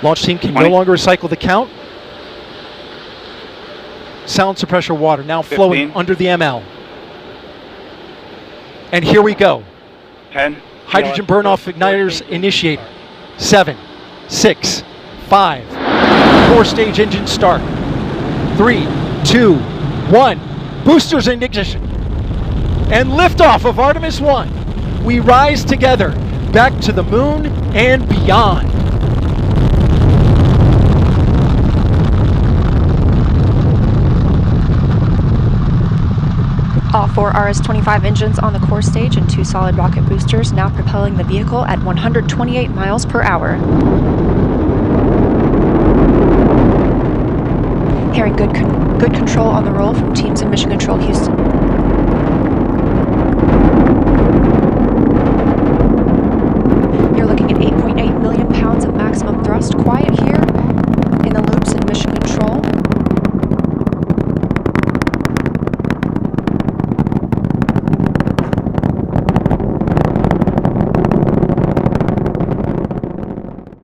Launch team can 20. no longer recycle the count. Sound suppressor water now flowing 15. under the ML. And here we go. 10. Hydrogen burn-off igniters initiate. 7, 6, 5. Core stage engine start. 3, 2, 1. Boosters in ignition. And liftoff of Artemis I. We rise together back to the moon and beyond. All 4 RS-25 engines on the core stage and 2 solid rocket boosters now propelling the vehicle at 128 miles per hour. Hearing good control on the roll from teams in Mission Control Houston.